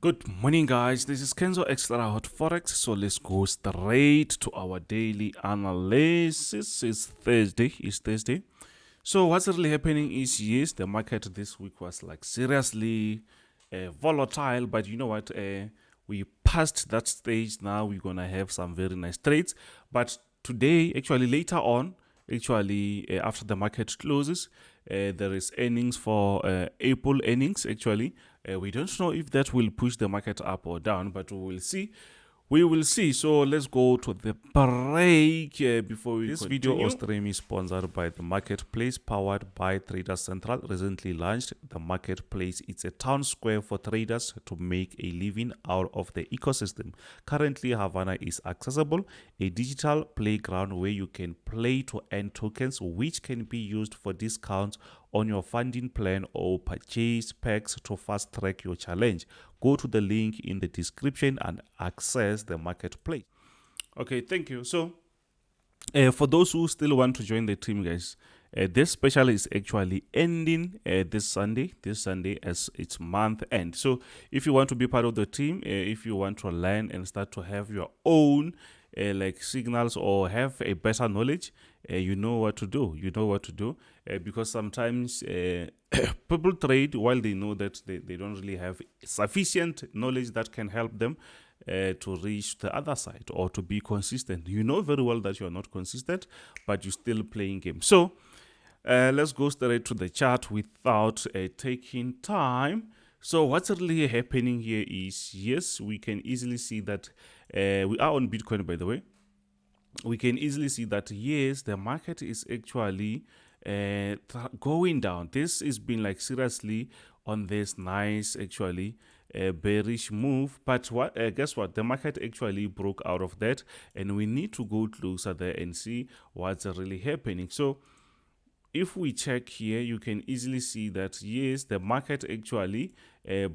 Good morning, guys. This is Kenzo Xtrahot Forex. So let's go straight to our daily analysis. It's Thursday. So what's really happening is, yes, the market this week was like seriously volatile, but you know what? We passed that stage. Now we're gonna have some very nice trades. But today, actually later on, after the market closes, there is earnings for April earnings. We don't know if that will push the market up or down, but we will see. So let's go to the break before we continue. This video or stream is sponsored by the Marketplace, powered by Traders Central. Recently launched the Marketplace. It's a town square for traders to make a living out of the ecosystem. Currently, Havana is accessible, a digital playground where you can play to earn tokens, which can be used for discounts on your funding plan or purchase packs to fast track your challenge. Go to the link in the description and access the marketplace. Okay, thank you. So for those who still want to join the team, guys, this special is actually ending this Sunday as it's month end. So if you want to be part of the team, if you want to learn and start to have your own like signals or have a better knowledge, you know what to do. Because sometimes people trade while they know that they don't really have sufficient knowledge that can help them to reach the other side or to be consistent. You know very well that you are not consistent, but you're still playing games. So let's go straight to the chart without taking time. So what's really happening here is, yes, we can easily see that we are on Bitcoin, by the way. We can easily see that, yes, the market is actually going down. This has been like seriously on this nice bearish move, but guess what, the market actually broke out of that, and we need to go closer there and see what's really happening. So if we check here, you can easily see that, yes, the market actually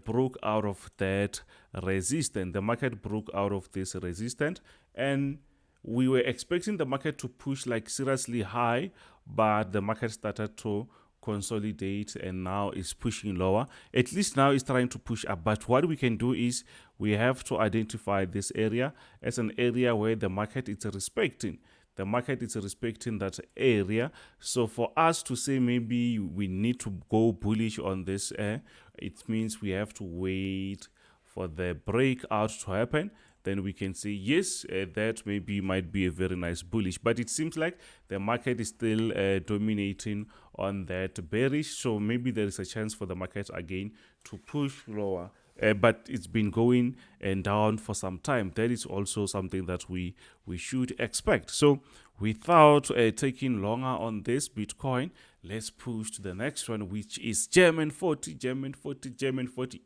broke out of that resistance. The market broke out of this resistance, and we were expecting the market to push like seriously high, but the market started to consolidate and now is pushing lower. At least now it's trying to push up. But what we can do is we have to identify this area as an area where the market is respecting. The market is respecting that area. So for us to say maybe we need to go bullish on this, it means we have to wait for the breakout to happen. Then we can say, yes, that maybe might be a very nice bullish. But it seems like the market is still dominating on that bearish. So maybe there is a chance for the market again to push lower. But it's been going and down for some time. That is also something that we should expect. So without taking longer on this Bitcoin, let's push to the next one, which is German 40.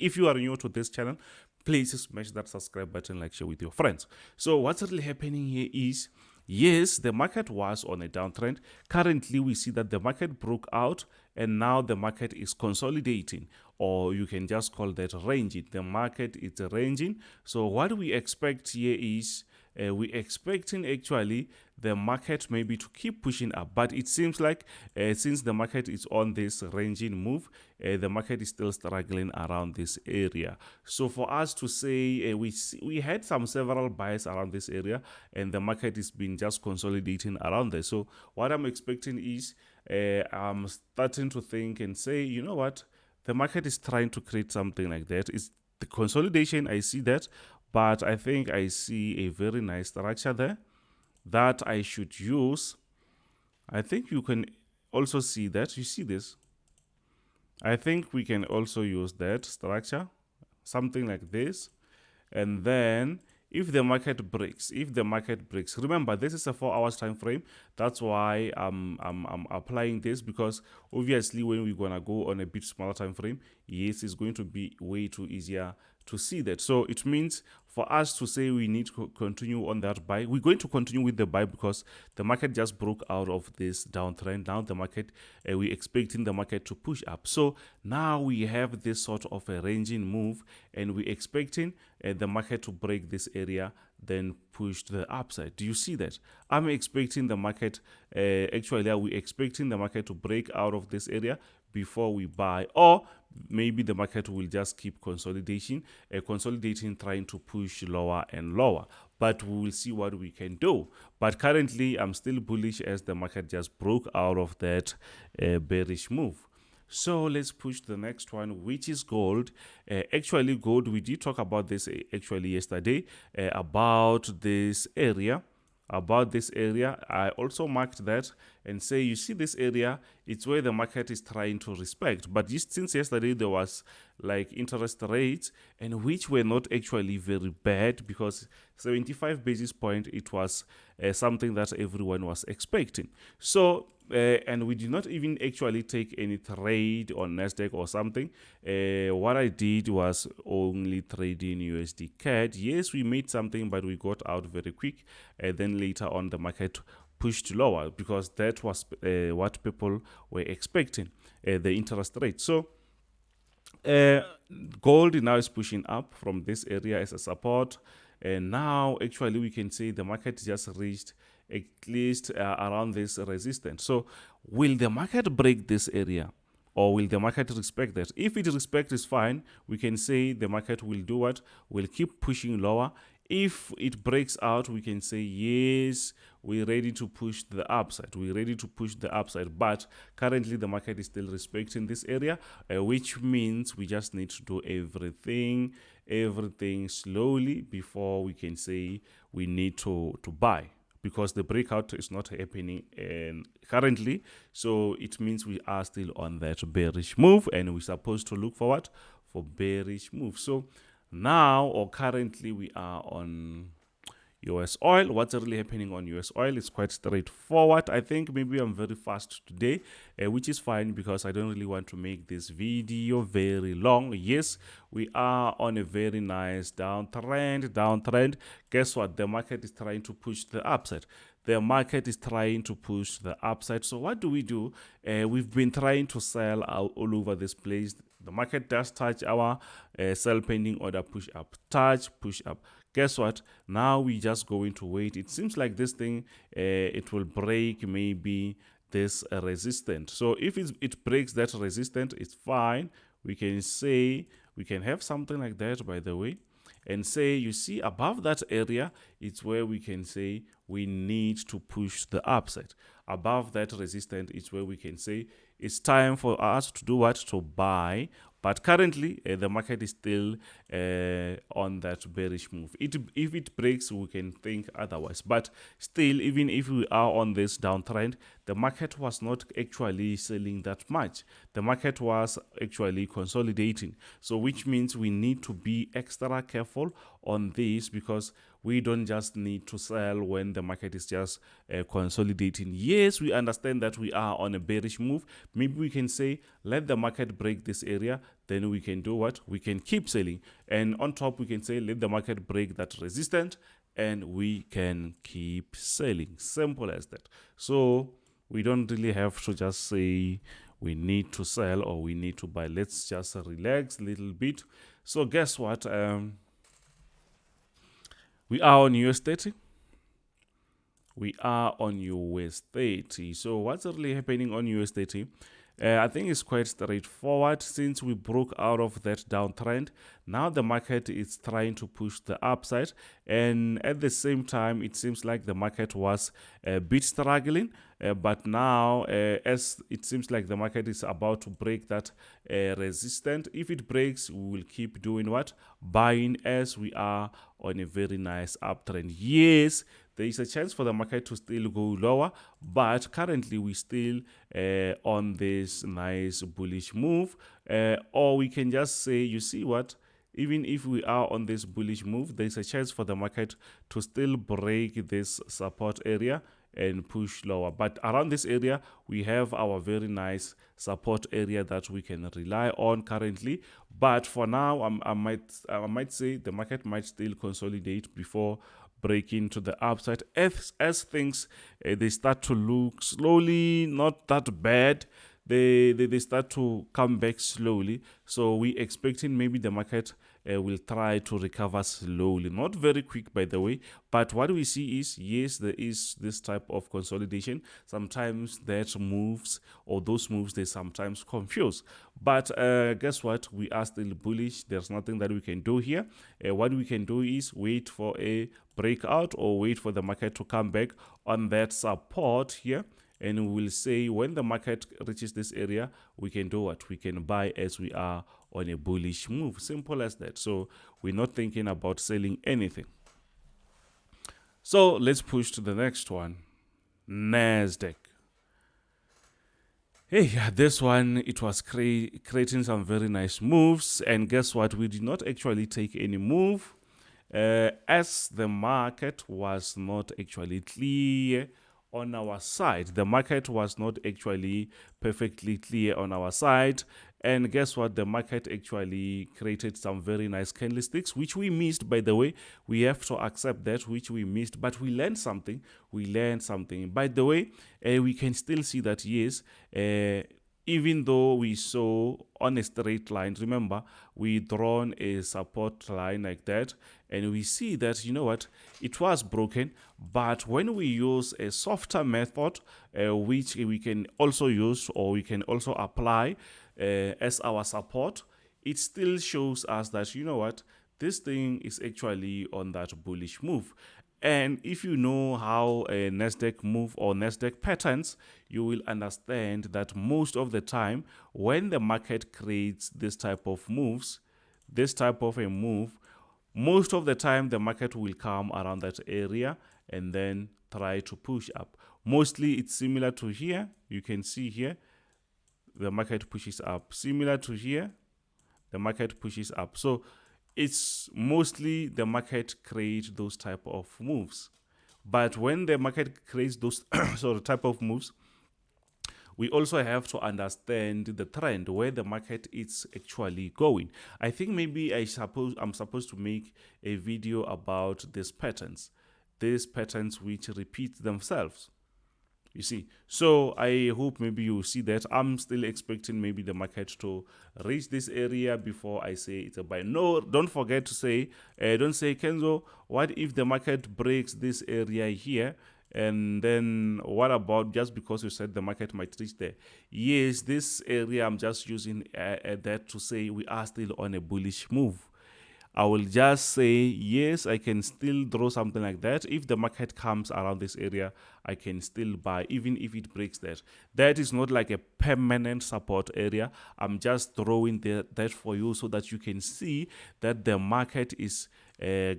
If you are new to this channel, please smash that subscribe button, like, share with your friends. So what's really happening here is, yes, the market was on a downtrend. Currently, we see that the market broke out and now the market is consolidating, or you can just call that ranging. The market is ranging. So what we expect here is we're expecting actually the market maybe to keep pushing up, but it seems like since the market is on this ranging move, the market is still struggling around this area. So for us to say we had several buys around this area, and the market has been just consolidating around there. So what I'm expecting is I'm starting to think and say, you know what, the market is trying to create something like that. It's the consolidation, I see that, but I think I see a very nice structure there that I should use. I think you can also see that. You see this? I think we can also use that structure, something like this. And then if the market breaks, remember this is a 4 hours time frame. That's why I'm applying this, because obviously when we're gonna go on a bit smaller time frame, yes, it's going to be way too easier to see that. So it means for us to say we need to continue on that buy, we're going to continue with the buy because the market just broke out of this downtrend. Now the market, we're expecting the market to push up. So now we have this sort of a ranging move, and we're expecting the market to break this area, then pushed the upside. Do you see that? I'm expecting the market, actually are we expecting the market to break out of this area before we buy, or maybe the market will just keep consolidating, trying to push lower and lower, but we will see what we can do. But currently I'm still bullish as the market just broke out of that bearish move. So let's push the next one, which is gold. Actually gold, we did talk about this actually yesterday, about this area. I also marked that and say, you see this area, it's where the market is trying to respect. But since yesterday there was like interest rates, and which were not actually very bad, because 75 basis point, it was something that everyone was expecting. So and we did not even actually take any trade on NASDAQ or something. What I did was only trading USD CAD. Yes, we made something, but we got out very quick. Then later on, the market pushed lower, because that was what people were expecting, the interest rate. So gold now is pushing up from this area as a support. And now actually we can say the market just reached at least around this resistance. So will the market break this area, or will the market respect that? If it respects, is fine. We can say the market will do what? Will keep pushing lower. If it breaks out, we can say, yes, we're ready to push the upside. We're ready to push the upside. But currently, the market is still respecting this area, which means we just need to do everything slowly before we can say we need to buy, because the breakout is not happening currently. So it means we are still on that bearish move, and we're supposed to look forward for bearish move. So now, or currently, we are on US oil. What's really happening on US oil is quite straightforward. I think maybe I'm very fast today, which is fine, because I don't really want to make this video very long. Yes, we are on a very nice downtrend. Guess what? The market is trying to push the upside. The market is trying to push the upside. So what do? We've been trying to sell all over this place. The market does touch our sell pending order, push up, touch, push up. Guess what? Now we just going to wait. It seems like this thing, it will break maybe this resistance. So if it breaks that resistance, it's fine. We can say, we can have something like that, by the way, and say, you see, above that area, it's where we can say we need to push the upside. Above that resistance, it's where we can say it's time for us to do what? To buy. But currently, the market is still on that bearish move. If it breaks, we can think otherwise. But still, even if we are on this downtrend, the market was not actually selling that much. The market was actually consolidating. So which means we need to be extra careful on this, because we don't just need to sell when the market is just consolidating. Yes, we understand that we are on a bearish move. Maybe we can say, let the market break this area, then we can do what? We can keep selling. And on top, we can say, let the market break that resistance, and we can keep selling. Simple as that. So we don't really have to just say we need to sell or we need to buy. Let's just relax a little bit. So guess what? We are on US30. We are on US30. So what's really happening on US30? I think it's quite straightforward. Since we broke out of that downtrend, now the market is trying to push the upside, and at the same time it seems like the market was a bit struggling, but now as it seems like the market is about to break that resistance. If it breaks, we will keep doing what? Buying, as we are on a very nice uptrend. Yes, there is a chance for the market to still go lower, but currently we still on this nice bullish move, or we can just say, you see what, even if we are on this bullish move, there's a chance for the market to still break this support area and push lower. But around this area, we have our very nice support area that we can rely on currently. But for now, I might say the market might still consolidate before breaking to the upside, as things they start to look slowly not that bad. they start to come back slowly. So we expecting maybe the market will try to recover slowly, not very quick by the way, but what we see is, yes, there is this type of consolidation. Sometimes that moves, or those moves, they sometimes confuse, but guess what, we are still bullish. There's nothing that we can do here. What we can do is wait for a breakout, or wait for the market to come back on that support here, and we'll say when the market reaches this area, we can do what? We can buy as we are on a bullish move. Simple as that. So we're not thinking about selling anything. So let's push to the next one. NASDAQ. Hey, this one, it was creating some very nice moves, and guess what? We did not actually take any move as the market was not actually clear on our side. The market was not actually perfectly clear on our side, and guess what? The market actually created some very nice candlesticks, which we missed, by the way. We have to accept that, which we missed, but we learned something. We learned something. By the way, we can still see that, yes, even though we saw on a straight line, remember, we drawn a support line like that, and we see that, you know what, it was broken. But when we use a softer method, which we can also use, or we can also apply as our support, it still shows us that, you know what, this thing is actually on that bullish move. And if you know how a NASDAQ move or NASDAQ patterns, you will understand that most of the time when the market creates this type of moves, this type of a move, most of the time the market will come around that area and then try to push up. Mostly it's similar to here. You can see here, the market pushes up. Similar to here, the market pushes up. So it's mostly the market creates those type of moves. But when the market creates those sort of type of moves, we also have to understand the trend, where the market is actually going. I think maybe I'm supposed to make a video about these patterns which repeat themselves. You see, so I hope maybe you see that. I'm still expecting maybe the market to reach this area before I say it's a buy. No, don't forget to say, don't say, Kenzo, what if the market breaks this area here? And then what about, just because you said the market might reach there? Yes, this area, I'm just using that to say we are still on a bullish move. I will just say, yes, I can still draw something like that. If the market comes around this area, I can still buy, even if it breaks that. That is not like a permanent support area. I'm just drawing that for you so that you can see that the market is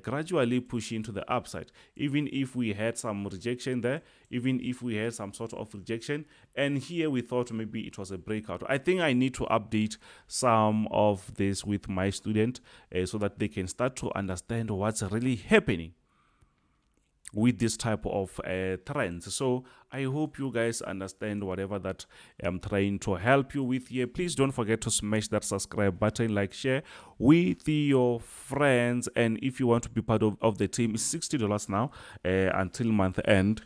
gradually pushing to the upside. Even if we had some rejection there, even if we had some sort of rejection, and here we thought maybe it was a breakout. I think I need to update some of this with my student so that they can start to understand what's really happening with this type of trends. So I hope you guys understand whatever that I'm trying to help you with here. Please don't forget to smash that subscribe button, like, share with your friends. And if you want to be part of the team, it's $60 now until month end.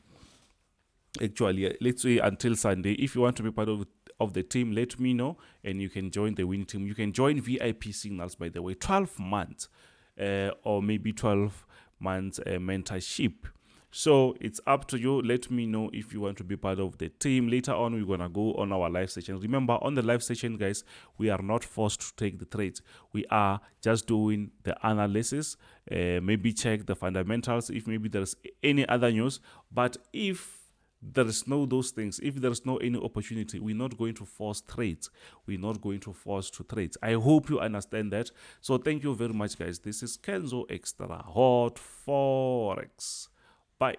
Actually, let's say until Sunday. If you want to be part of the team, let me know and you can join the win team. You can join VIP signals, by the way, 12 months or maybe 12 months mentorship. So it's up to you. Let me know if you want to be part of the team. Later on, we're going to go on our live session. Remember, on the live session, guys, we are not forced to take the trades. We are just doing the analysis, maybe check the fundamentals, if maybe there's any other news. But if there is no those things, if there is no any opportunity, we're not going to force trades. We're not going to force to trades. I hope you understand that. So thank you very much, guys. This is Kenzo Xtrahot Forex. Bye.